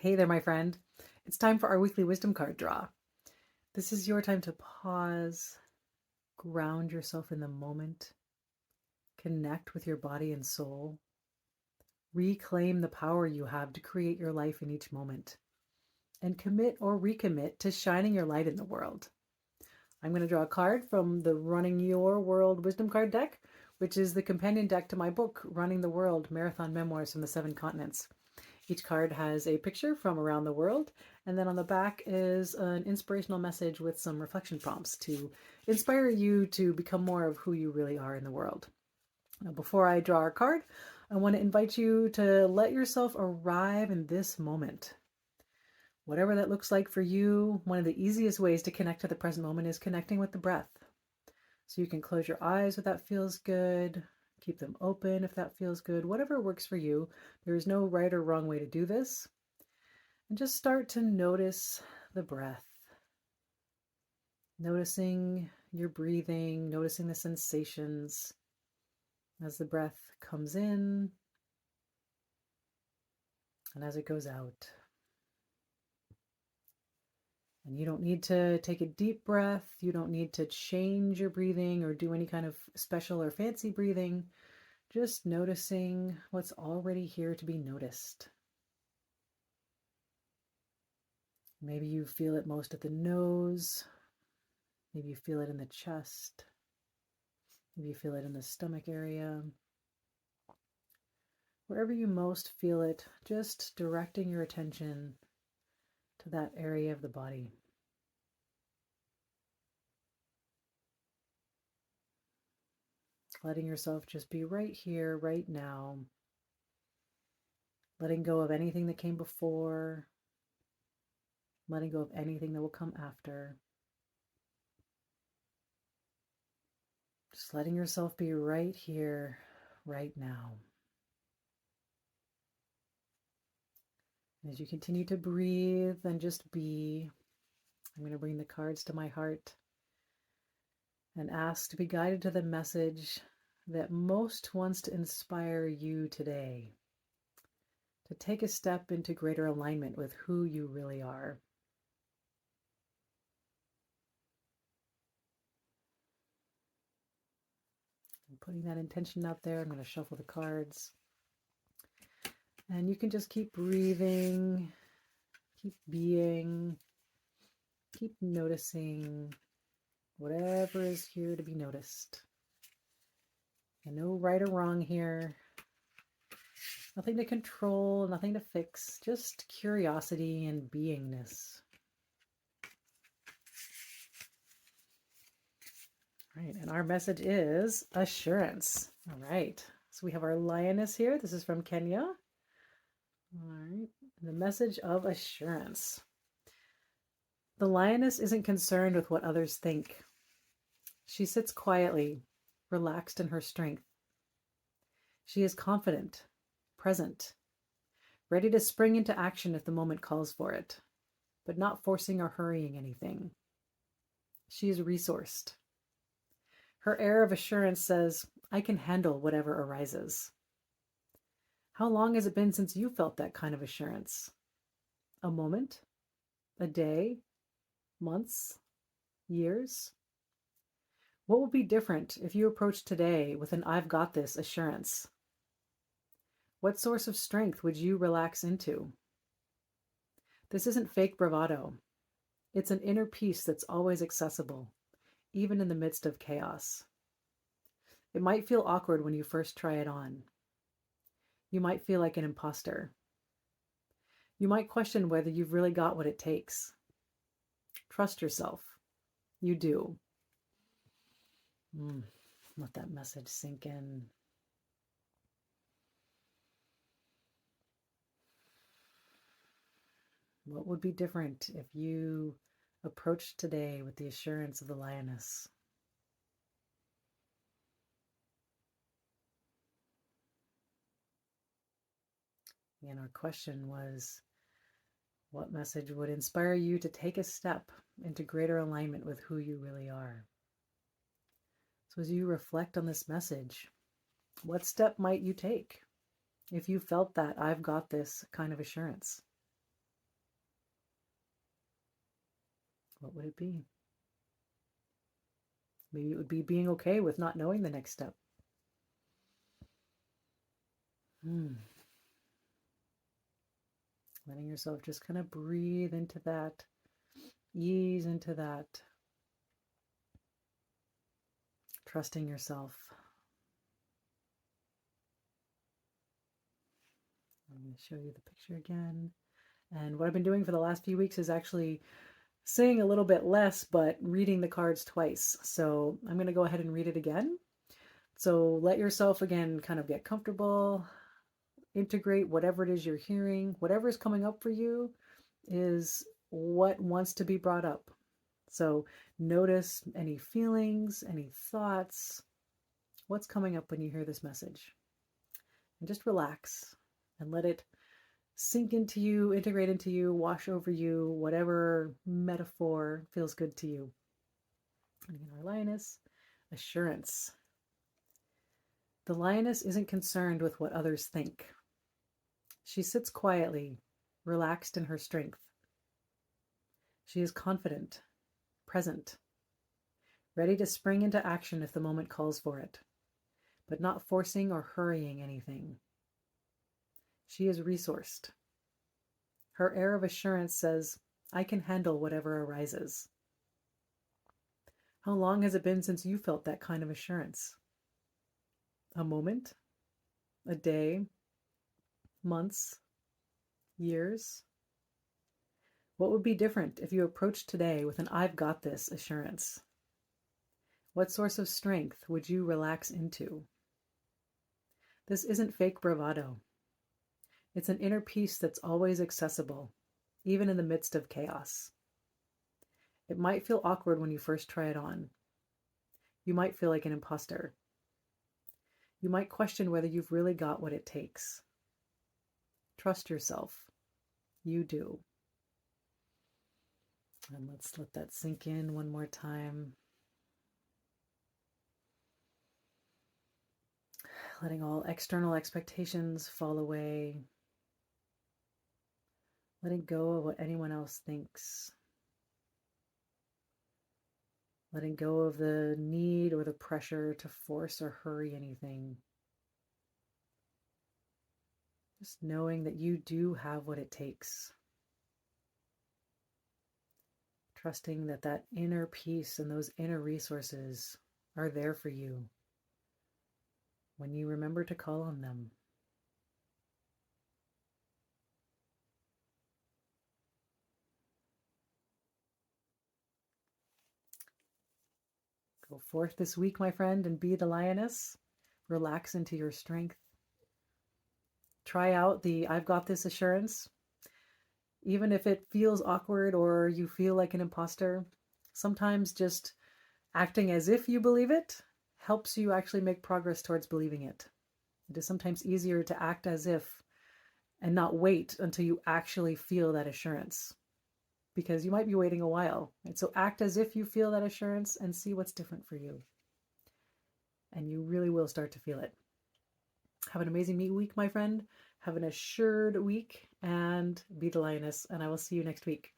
Hey there, my friend. It's time for our weekly wisdom card draw. This is your time to pause, ground yourself in the moment, connect with your body and soul, reclaim the power you have to create your life in each moment, and commit or recommit to shining your light in the world. I'm going to draw a card from the Running Your World Wisdom Card deck, which is the companion deck to my book, Running the World Marathon Memoirs from the Seven Continents. Each card has a picture from around the world, and then on the back is an inspirational message with some reflection prompts to inspire you to become more of who you really are in the world. Now, before I draw our card, I want to invite you to let yourself arrive in this moment. Whatever that looks like for you, one of the easiest ways to connect to the present moment is connecting with the breath. So you can close your eyes if that feels good. Keep them open if that feels good. Whatever works for you. There is no right or wrong way to do this. And just start to notice the breath. Noticing your breathing, noticing the sensations as the breath comes in and as it goes out. And you don't need to take a deep breath. You don't need to change your breathing or do any kind of special or fancy breathing. Just noticing what's already here to be noticed. Maybe you feel it most at the nose. Maybe you feel it in the chest. Maybe you feel it in the stomach area. Wherever you most feel it, just directing your attention to that area of the body. Letting yourself just be right here, right now. Letting go of anything that came before. Letting go of anything that will come after. Just letting yourself be right here, right now. As you continue to breathe and just be, I'm going to bring the cards to my heart and ask to be guided to the message that most wants to inspire you today, to take a step into greater alignment with who you really are. I'm putting that intention out there. I'm going to shuffle the cards. And you can just keep breathing, keep being, keep noticing whatever is here to be noticed. And no right or wrong here. Nothing to control, nothing to fix, just curiosity and beingness. All right, and our message is assurance. All right, so we have our lioness here. This is from Kenya. All right, the message of assurance. The lioness isn't concerned with what others think. She sits quietly, relaxed in her strength. She is confident, present, ready to spring into action if the moment calls for it, but not forcing or hurrying anything. She is resourced. Her air of assurance says, I can handle whatever arises. How long has it been since you felt that kind of assurance? A moment? A day? Months? Years? What would be different if you approached today with an I've got this assurance? What source of strength would you relax into? This isn't fake bravado. It's an inner peace that's always accessible, even in the midst of chaos. It might feel awkward when you first try it on. You might feel like an imposter. You might question whether you've really got what it takes. Trust yourself. You do. Let that message sink in. What would be different if you approached today with the assurance of the lioness? And our question was, what message would inspire you to take a step into greater alignment with who you really are? So as you reflect on this message, what step might you take if you felt that I've got this kind of assurance? What would it be? Maybe it would be being okay with not knowing the next step. Letting yourself just kind of breathe into that, ease into that, trusting yourself. I'm going to show you the picture again. And what I've been doing for the last few weeks is actually saying a little bit less, but reading the cards twice. So I'm going to go ahead and read it again. So let yourself, again, kind of get comfortable, integrate whatever it is you're hearing. Whatever is coming up for you is what wants to be brought up. So notice any feelings, any thoughts, what's coming up when you hear this message. And just relax and let it sink into you, integrate into you, wash over you, whatever metaphor feels good to you. And again, our lioness, assurance. The lioness isn't concerned with what others think. She sits quietly, relaxed in her strength. She is confident, present, ready to spring into action if the moment calls for it, but not forcing or hurrying anything. She is resourced. Her air of assurance says, I can handle whatever arises. How long has it been since you felt that kind of assurance? A moment? A day? Months? Years? What would be different if you approached today with an I've got this assurance? What source of strength would you relax into? This isn't fake bravado. It's an inner peace that's always accessible, even in the midst of chaos. It might feel awkward when you first try it on. You might feel like an imposter. You might question whether you've really got what it takes. Trust yourself. You do. And let's let that sink in one more time. Letting all external expectations fall away. Letting go of what anyone else thinks. Letting go of the need or the pressure to force or hurry anything. Just knowing that you do have what it takes. Trusting that that inner peace and those inner resources are there for you when you remember to call on them. Go forth this week, my friend, and be the lioness. Relax into your strength. Try out the I've got this assurance. Even if it feels awkward or you feel like an imposter, sometimes just acting as if you believe it helps you actually make progress towards believing it. It is sometimes easier to act as if and not wait until you actually feel that assurance, because you might be waiting a while. Right? So act as if you feel that assurance and see what's different for you. And you really will start to feel it. Have an amazing week, my friend. Have an assured week and be the lioness. And I will see you next week.